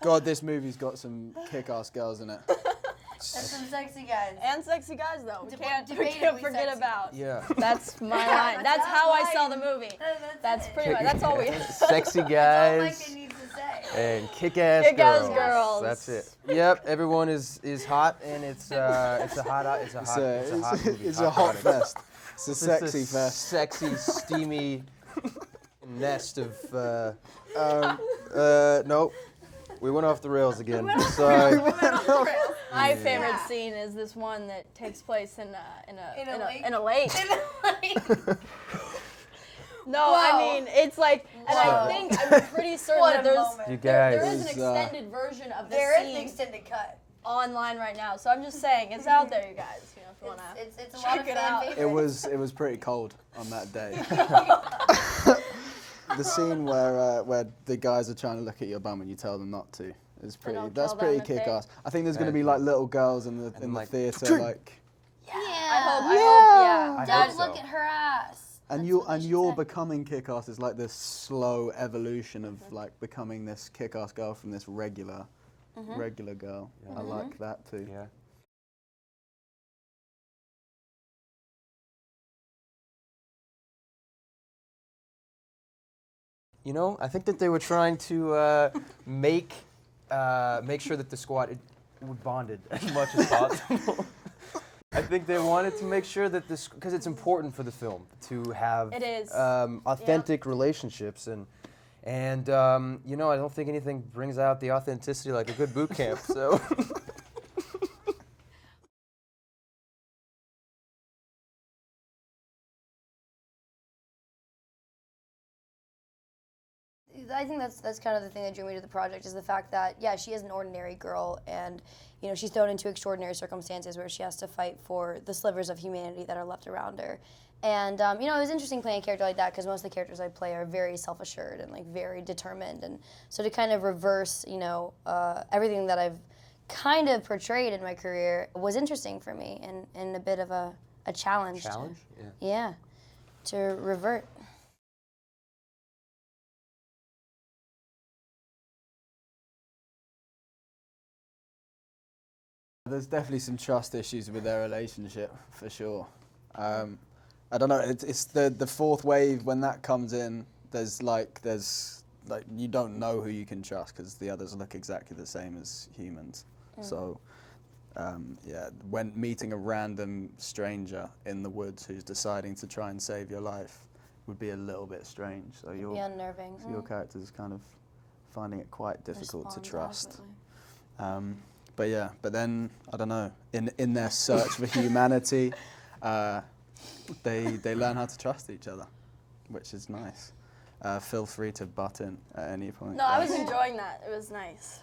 God, this movie's got some kick-ass girls in it. And some sexy guys. And sexy guys, though. We can't Debatably forget sexy. about. Yeah. That's my line. That's how I sell the movie. That's pretty much. That's all we. Sexy That's all guys Micah needs to say. and kick-ass Kick-ass girls. girls. That's it. Yep. Everyone is hot, and it's a hot movie. It's a hot product. fest. It's a It's sexy a fest. Sexy, steamy nest of. Nope. We went off the rails again. Sorry. My favorite scene is this one that takes place in a lake. No, Whoa. I mean it's like, and I think I'm pretty certain What that a there's moment. You there guys. is an extended version of this There is an scene extended cut. online right now. So I'm just saying it's out there, you guys. You know, if you wanna. It's a lot of check it fan out. favorites. It was pretty cold on that day. The scene where the guys are trying to look at your bum and you tell them not to is pretty. don't That's tell them pretty if they- kick-ass. I think there's going to be like little girls in the like, theater, like, Yeah. I hope, yeah. I Don't hope look so. at her ass. and you're becoming kick-ass is like this slow evolution of like becoming this kick-ass girl from this regular girl. I like that too. Yeah. You know, I think that they were trying to make sure that the squad would bonded as much as possible. I think they wanted to make sure that this, because it's important for the film to have It is. authentic relationships, and you know, I don't think anything brings out the authenticity like a good boot camp. So. I think that's kind of the thing that drew me to the project is the fact that, yeah, she is an ordinary girl and, you know, she's thrown into extraordinary circumstances where she has to fight for the slivers of humanity that are left around her. And, you know, it was interesting playing a character like that because most of the characters I play are very self-assured and, like, very determined. And so to kind of reverse, you know, everything that I've kind of portrayed in my career was interesting for me and a bit of a challenge. Challenge? Yeah, to revert. There's definitely some trust issues with their relationship, for sure. I don't know. It's the fourth wave when that comes in. There's like you don't know who you can trust because the others look exactly the same as humans. So yeah, when meeting a random stranger in the woods who's deciding to try and save your life would be a little bit strange. So It'd be unnerving. so your character's kind of finding it quite difficult to trust. But yeah, but then I don't know. In their search for humanity, they learn how to trust each other, which is nice. Feel free to butt in at any point. No, I was enjoying that. It was nice.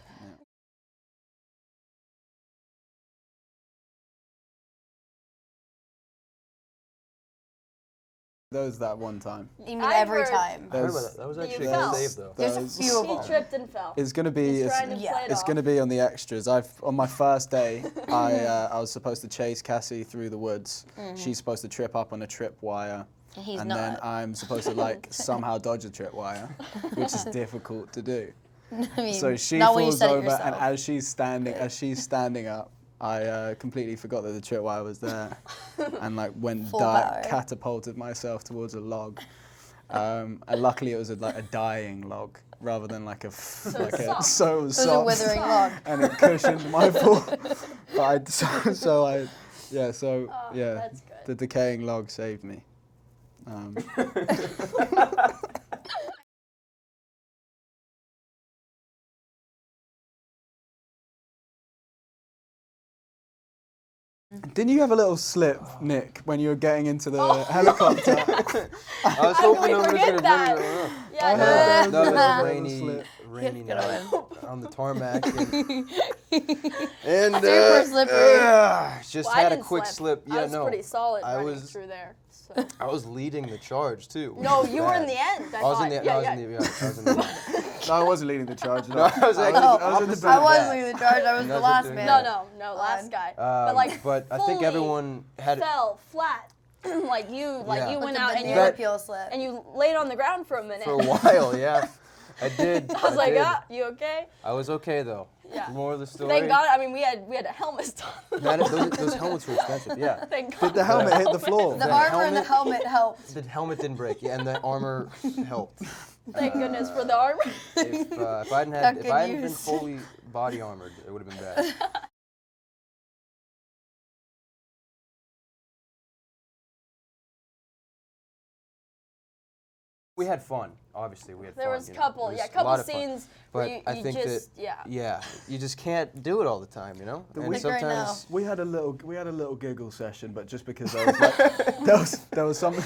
There was that one time. You mean I've every heard- time? I heard about that. That was You actually a fell. good save, though. There's a Those- few of them. He tripped and fell. It's gonna be. He's trying to yeah. play it It's off. going to be on the extras. On my first day, I was supposed to chase Cassie through the woods. She's supposed to trip up on a tripwire, He's and not. then I'm supposed to like somehow dodge a tripwire, which is difficult to do. I mean, So she not when you falls said it over, and yourself. as she's standing up, I completely forgot that the tripwire was there, and like went Full power. catapulted myself towards a log. And luckily it was a dying log rather than like a soft. so It was a soft, withering log. and it cushioned my fall. But yeah, That's good. the decaying log saved me. Didn't you have a little slip, Nick, when you were getting into the helicopter? I was hoping it was forget going that. to Yeah, I no, heard No, it that. was rainy Get night away. on the tarmac. And Super slippery. Just Well, I had a didn't quick slip. slip. Yeah, I was no. pretty solid I running was- through there. So. I was leading the charge too. No, you were in Bad. the end. I was thought. in the. Yeah, I was yeah. in the. Yeah, I was in the. No, I wasn't leading the charge. No, I was actually. I was in the opposite I of was that. leading the charge. I was the That's last what man. No, last Fine. guy. But like, But I think fully everyone had. fell flat. like you Yeah. you With went the out and banana you peel slip. and you laid on the ground for a minute. For a while, yeah. I did. I was like, did. you okay? I was okay though. Yeah. More of the story. Thank God. I mean, we had a helmet on. Those helmets were expensive. Yeah. Thank God. Did the helmet hit the floor? The armor and the helmet helped. The helmet didn't break. Yeah, and the armor helped. Thank goodness for the armor. If I hadn't been fully body armored, it would have been bad. We had fun, obviously. We had fun. There was you a know. couple, It was a couple lot of fun. scenes But where I you think just, that you just can't do it all the time, you know. The And week right now. sometimes We had a little giggle session, but just because there was like, there was someone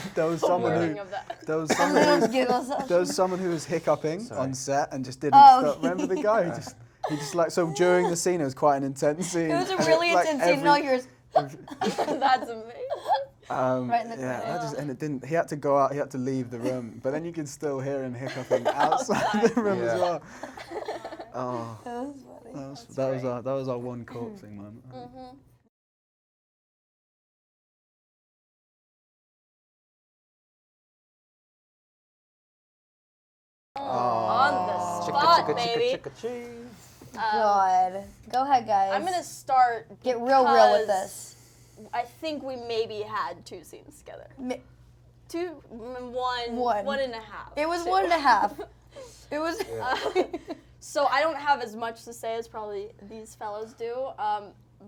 learning who of that. there was someone who Giggle session. there was someone who was hiccuping Sorry. on set and just didn't Oh. stop. Remember the guy? He just like so during the scene it was quite an intense scene. It was a and really like, intense scene. And all yours. That's amazing. Right in the yeah, corner. that just, and it didn't. He had to go out. He had to leave the room, but then you could still hear him hiccuping outside the room as Yeah. well. Oh, That was funny. that was our one corpsing moment. On the Oh. spot, chicka, baby. chicka, chicka, God. Go ahead, guys. I'm gonna start. get real with because this. I think we maybe had 2 scenes together. One and a half. It was Two. 1.5. It was. So I don't have as much to say as probably these fellows do,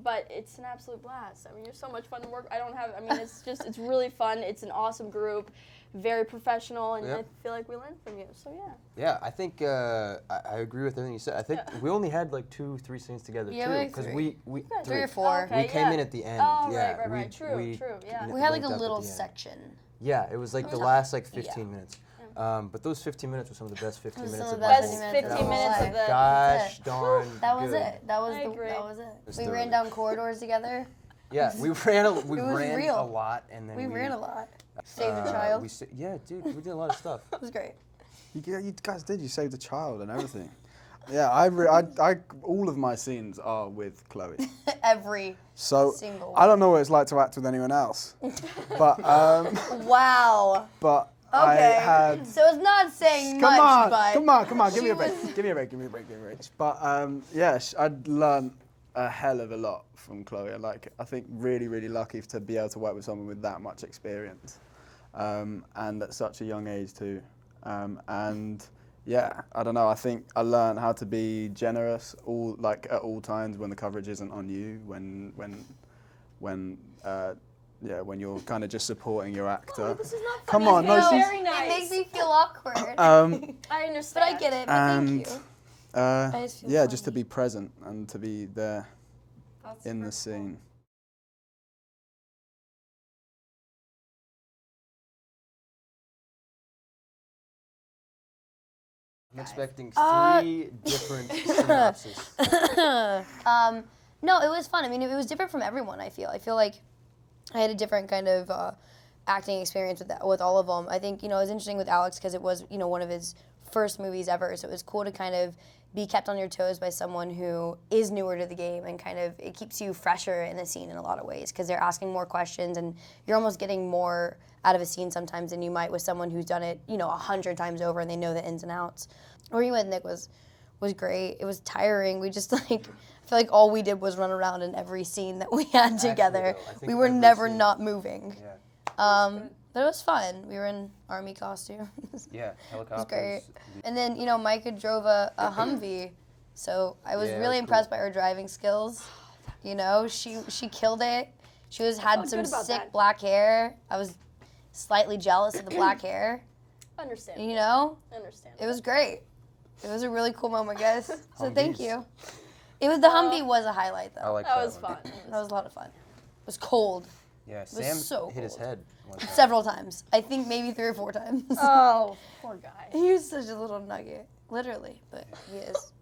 but it's an absolute blast. I mean, you're so much fun to work. It's really fun. It's an awesome group, very professional, and Yep. I feel like we learned from you. So yeah. Yeah, I think I agree with everything you said. I think we only had like 2-3 scenes together Yeah, too, like because three. we 3 or 4. Okay. we came yeah. in at the end. Oh, yeah, right. True, yeah. We had like linked a up at little the end. section. Yeah, it was like the last like 15 minutes. But those 15 minutes were some of the best 15 Some minutes of of the my best life. 15 minutes of the. Gosh darn. That was good. it. That was I agree. that was it. Let's We do ran it. down corridors together. Yeah, we ran a real. lot, and then We ran a lot. Saved a child. Yeah, dude, we did a lot of stuff. It was great. You guys did. You saved a child and everything. Yeah, all of my scenes are with Chloe. Every So single I don't know what it's like to act with anyone else, but Wow. I had. So it's not saying Come much, on, but come on, give me she a break, was- give me a break. But yeah, I'd learned a hell of a lot from Chloe. I think really lucky to be able to work with someone with that much experience, and at such a young age too. And yeah, I don't know. I think I learned how to be generous at all times when the coverage isn't on you. When you're kind of just supporting your actor. This is not Come funny. on, no, Phil. she's- Very nice. It makes me feel awkward. I but understand. I get it. But and thank you. just feel yeah, just to funny. be present and to be there in the scene. I'm expecting 3 different synopses. No, it was fun. I mean, it was different from everyone. I feel like I had a different kind of acting experience with all of them. I think it was interesting with Alex because it was one of his first movies ever. So it was cool to kind of be kept on your toes by someone who is newer to the game and kind of it keeps you fresher in the scene in a lot of ways because they're asking more questions and you're almost getting more out of a scene sometimes than you might with someone who's done it 100 times over and they know the ins and outs. Working with Nick was great. It was tiring. We just I feel like all we did was run around in every scene that we had together. though, I think We were every never scene- not moving. Yeah. But it was fun. We were in army costumes. Yeah, It was helicopters. great. And then, Micah drove a Humvee, so I was Yeah, it really was impressed cool. by her driving skills. She killed it. She had felt some good about sick that. black hair. I was slightly jealous of the black hair. Understand. It was great. It was a really cool moment, guys. So thank Humvees. you. The Humvee was a highlight, I though. like That was one. fun. That was a lot of fun. It was cold Yeah, was Sam so hit his cold. head one time. several times. I think maybe 3 or 4 times. Oh, poor guy. He was such a little nugget, literally, but he is.